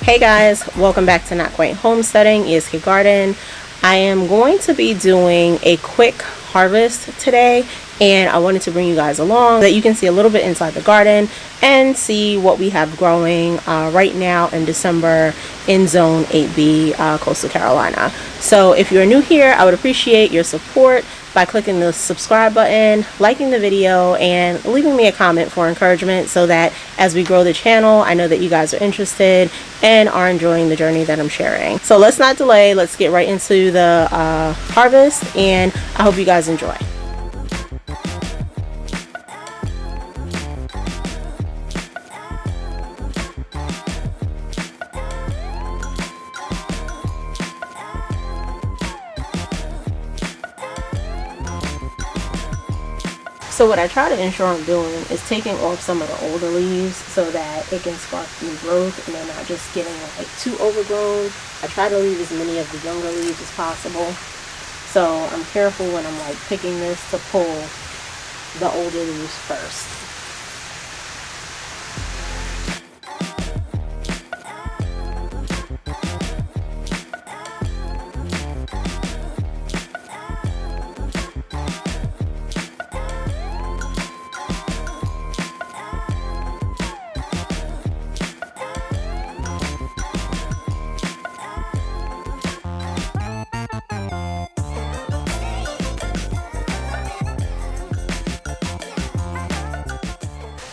Hey guys, welcome back to Not Quite Homesteading, ESK Garden. I am going to be doing a quick harvest today, and I wanted to bring you guys along so that you can see a little bit inside the garden and see what we have growing right now in December in Zone 8B, Coastal Carolina. So if you're new here, I would appreciate your support by clicking the subscribe button, liking the video, and leaving me a comment for encouragement so that as we grow the channel, I know that you guys are interested and are enjoying the journey that I'm sharing. So let's not delay, let's get right into the harvest, and I hope you guys enjoy. So what I try to ensure I'm doing is taking off some of the older leaves so that it can spark new growth and they're not just getting like too overgrown. I try to leave as many of the younger leaves as possible. So I'm careful when I'm like picking this to pull the older leaves first.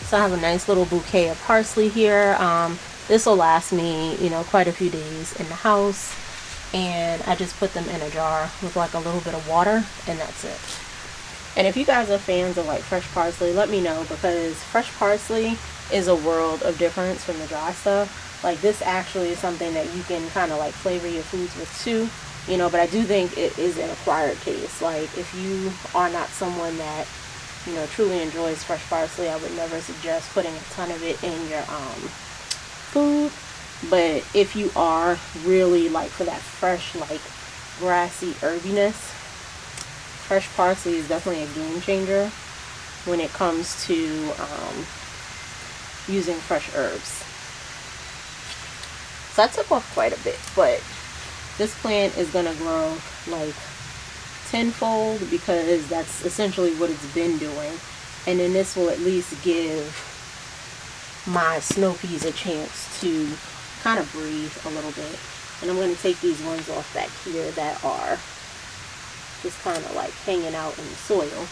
So I have a nice little bouquet of parsley here. This will last me, quite a few days in the house. And I just put them in a jar with like a little bit of water, and that's it. And if you guys are fans of like fresh parsley, let me know, because fresh parsley is a world of difference from the dry stuff. Like this actually is something that you can kind of like flavor your foods with too, but I do think it is an acquired taste. Like if you are not someone that truly enjoys fresh parsley, I would never suggest putting a ton of it in your food. But if you are really like for that fresh, like grassy herbiness, fresh parsley is definitely a game changer when it comes to using fresh herbs. So I took off quite a bit, but this plant is gonna grow like tenfold because that's essentially what it's been doing, and then this will at least give my snow peas a chance to kind of breathe a little bit. And I'm going to take these ones off back here that are just kind of like hanging out in the soil.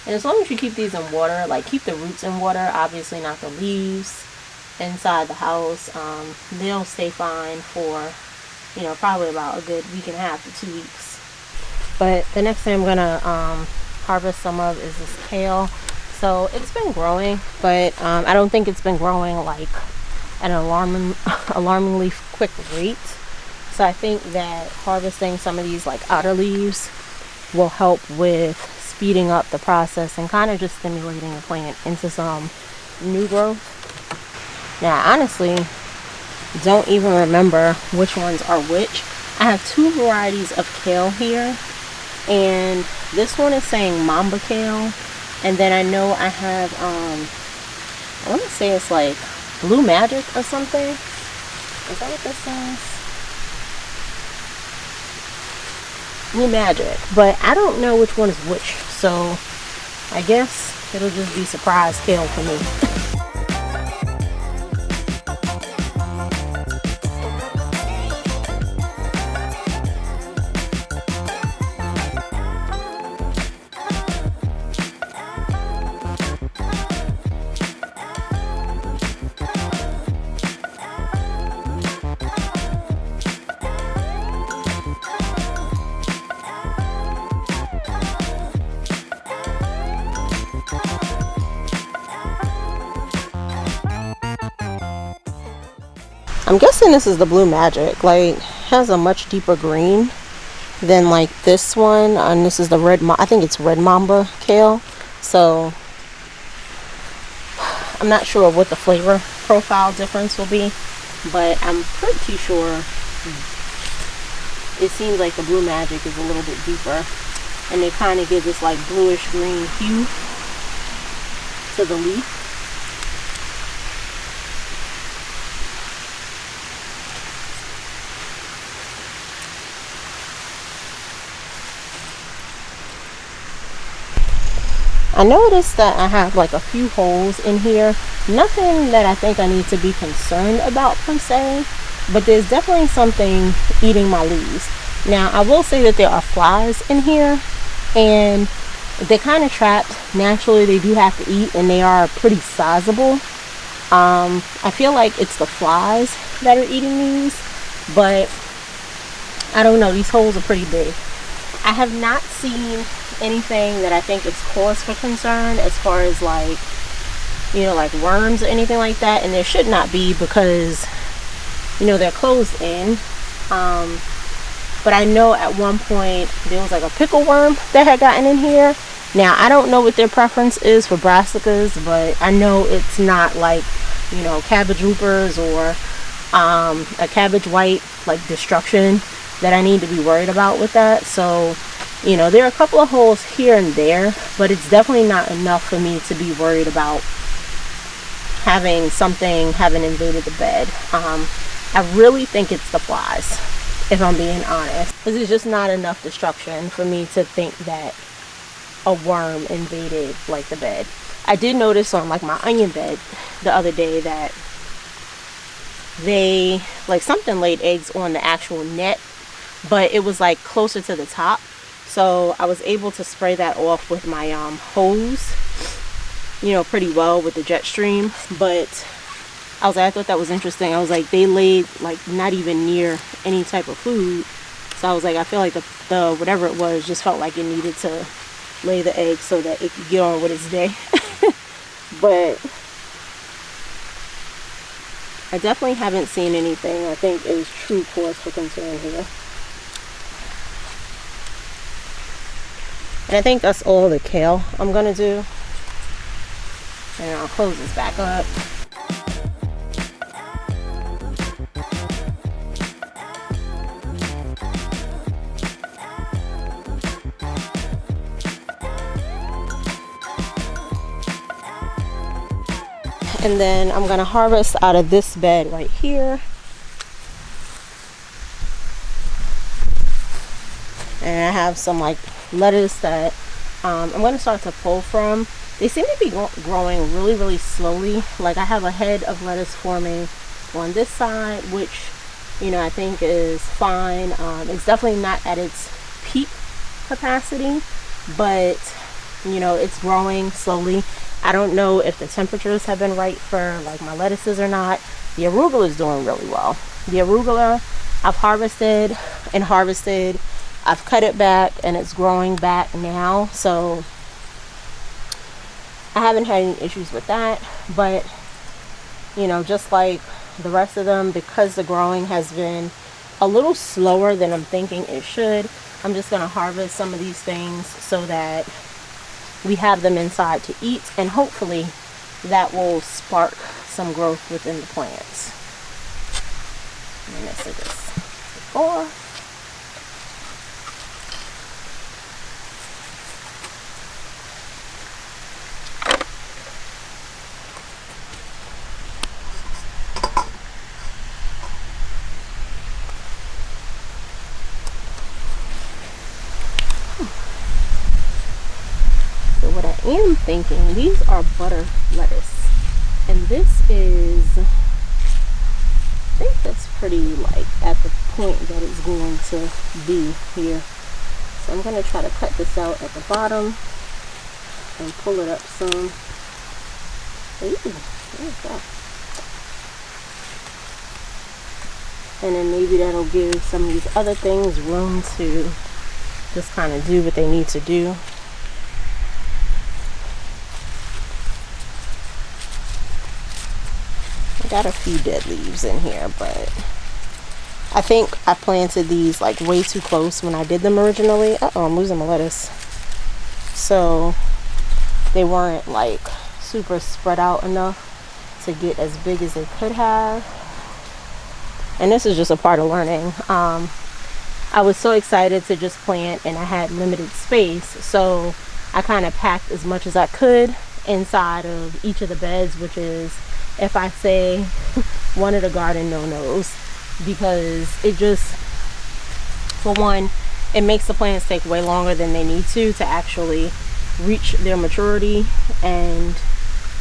And as long as you keep these in water, like keep the roots in water, obviously not the leaves, inside the house, they'll stay fine for probably about a good week and a half to 2 weeks. But the next thing I'm gonna harvest some of is this kale. So it's been growing, but I don't think it's been growing like at an alarmingly quick rate. So I think that harvesting some of these like outer leaves will help with speeding up the process and kind of just stimulating the plant into some new growth. Now, honestly, don't even remember which ones are which. I have two varieties of kale here, and this one is saying Mamba kale, and then I know I have I want to say it's like Blue Magic or something. Is that what this says? Blue Magic, but I don't know which one is which, so I guess it'll just be surprise kale for me. I'm guessing this is the Blue Magic. Like, has a much deeper green than like this one, and this is the I think it's Red Mamba kale. So I'm not sure what the flavor profile difference will be, but I'm pretty sure it seems like the Blue Magic is a little bit deeper, and they kind of give this like bluish green hue to the leaf. I noticed that I have like a few holes in here. Nothing that I think I need to be concerned about per se, but there's definitely something eating my leaves. Now, I will say that there are flies in here, and they're kind of trapped. Naturally, they do have to eat, and they are pretty sizable. I feel like it's the flies that are eating these, but I don't know. These holes are pretty big. I have not seen anything that I think is cause for concern as far as like, you know, like worms or anything like that, and there should not be because, you know, they're closed in. But I know at one point there was like a pickle worm that had gotten in here. Now, I don't know what their preference is for brassicas, but I know it's not like, you know, cabbage loopers or a cabbage white like destruction that I need to be worried about with that. So, you know, there are a couple of holes here and there, but it's definitely not enough for me to be worried about having something having invaded the bed. I really think it's the flies, if I'm being honest. This is just not enough destruction for me to think that a worm invaded like the bed. I did notice on like my onion bed the other day that they, like, something laid eggs on the actual net, but it was like closer to the top. So I was able to spray that off with my hose, you know, pretty well with the jet stream. But I thought that was interesting. I was like, they laid like not even near any type of food. So I was like, I feel like the whatever it was just felt like it needed to lay the egg so that it could get on with its day. But I definitely haven't seen anything I think is true cause for concern here. And I think that's all the kale I'm gonna do. And I'll close this back up. And then I'm gonna harvest out of this bed right here. And I have some like lettuce that I'm gonna start to pull from. They seem to be growing really, really slowly. Like, I have a head of lettuce forming on this side, which, you know, I think is fine. It's definitely not at its peak capacity, but, you know, it's growing slowly. I don't know if the temperatures have been right for like my lettuces or not. The arugula is doing really well. The arugula I've harvested and harvested. I've cut it back and it's growing back now. So I haven't had any issues with that. But, you know, just like the rest of them, because the growing has been a little slower than I'm thinking it should, I'm just going to harvest some of these things so that we have them inside to eat, and hopefully that will spark some growth within the plants. And this is just before. What I am thinking, these are butter lettuce, and this is, I think that's pretty like at the point that it's going to be here. So I'm going to try to cut this out at the bottom and pull it up some. Ooh, there we go. And then maybe that'll give some of these other things room to just kind of do what they need to do. Got a few dead leaves in here, but I think I planted these like way too close when I did them originally. Uh-oh, I'm losing my lettuce. So they weren't like super spread out enough to get as big as they could have. And this is just a part of learning. I was so excited to just plant, and I had limited space, so I kind of packed as much as I could inside of each of the beds, which is, if I say one of the garden no-nos, because it just, for one, it makes the plants take way longer than they need to actually reach their maturity, and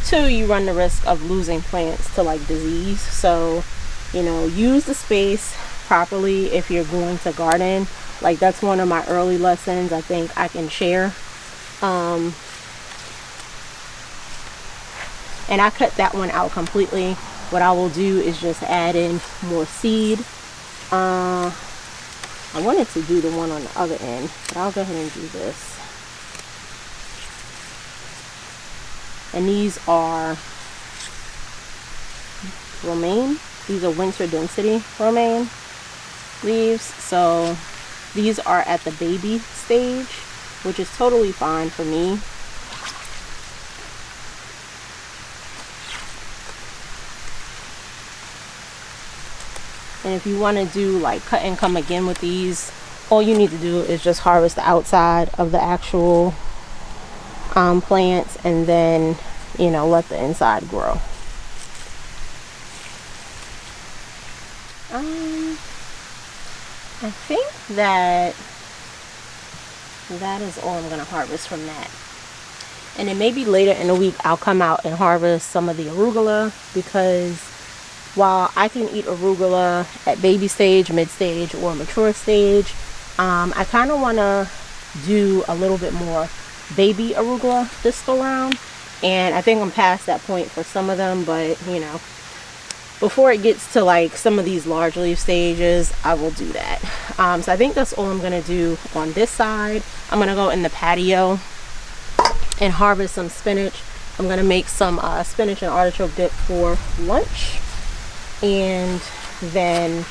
2, you run the risk of losing plants to like disease. So, you know, use the space properly if you're going to garden. Like, that's one of my early lessons I think I can share. And I cut that one out completely. What I will do is just add in more seed. I wanted to do the one on the other end, but I'll go ahead and do this. And these are romaine. These are winter density romaine leaves. So these are at the baby stage, which is totally fine for me. And if you want to do like cut and come again with these, all you need to do is just harvest the outside of the actual plants, and then, you know, let the inside grow. I think that is all I'm going to harvest from that. And then maybe later in the week I'll come out and harvest some of the arugula, because while I can eat arugula at baby stage, mid stage, or mature stage, I kind of want to do a little bit more baby arugula this go around. And I think I'm past that point for some of them, but you know, before it gets to like some of these large leaf stages, I will do that. So I think that's all I'm going to do on this side. I'm going to go in the patio and harvest some spinach. I'm going to make some spinach and artichoke dip for lunch. And then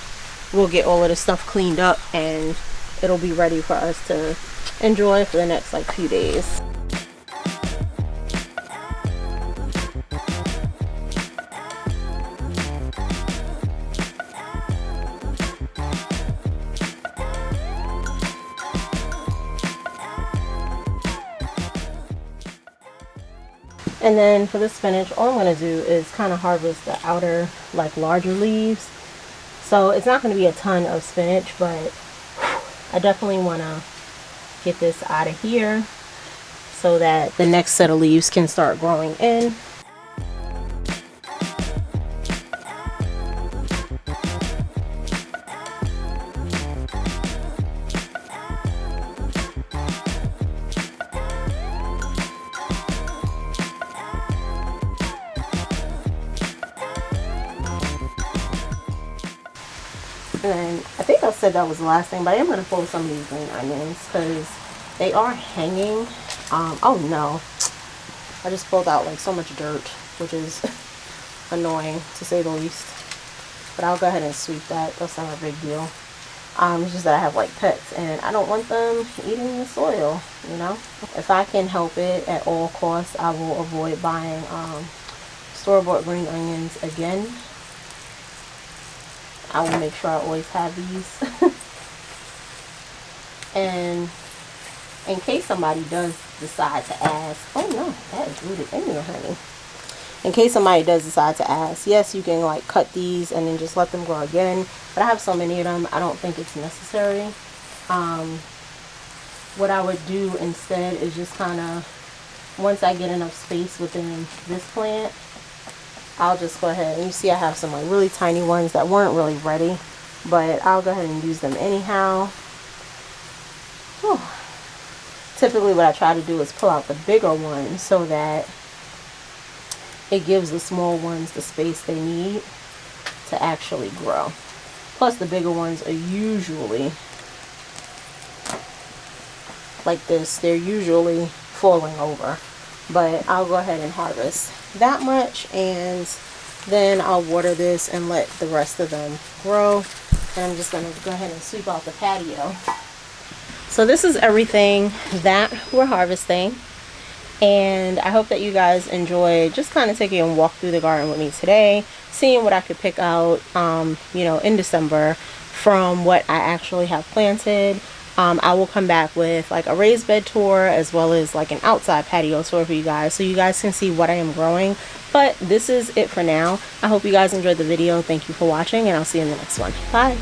we'll get all of this stuff cleaned up, and it'll be ready for us to enjoy for the next like few days. And then for the spinach, all I'm going to do is kind of harvest the outer, like larger leaves. So it's not going to be a ton of spinach, but I definitely want to get this out of here so that the next set of leaves can start growing in. And I think I said that was the last thing, but I am going to pull some of these green onions because they are hanging. Oh no, I just pulled out like so much dirt, which is annoying to say the least. But I'll go ahead and sweep that. That's not a big deal. It's just that I have like pets and I don't want them eating the soil, you know. If I can help it at all costs, I will avoid buying store-bought green onions again. I will make sure I always have these. And in case somebody does decide to ask, oh no, that is rooted in there, honey. In case somebody does decide to ask, yes, you can like cut these and then just let them grow again. But I have so many of them, I don't think it's necessary. What I would do instead is just kind of, once I get enough space within this plant, I'll just go ahead, and you see I have some like really tiny ones that weren't really ready, but I'll go ahead and use them anyhow. Whew. Typically what I try to do is pull out the bigger ones so that it gives the small ones the space they need to actually grow. Plus the bigger ones are usually like this, they're usually falling over. But I'll go ahead and harvest that much, and then I'll water this and let the rest of them grow. And I'm just going to go ahead and sweep out the patio. So this is everything that we're harvesting, and I hope that you guys enjoyed just kind of taking a walk through the garden with me today, seeing what I could pick out you know, in December from what I actually have planted. I will come back with like a raised bed tour as well as like an outside patio tour for you guys, so you guys can see what I am growing. But this is it for now. I hope you guys enjoyed the video. Thank you for watching, and I'll see you in the next one. Bye.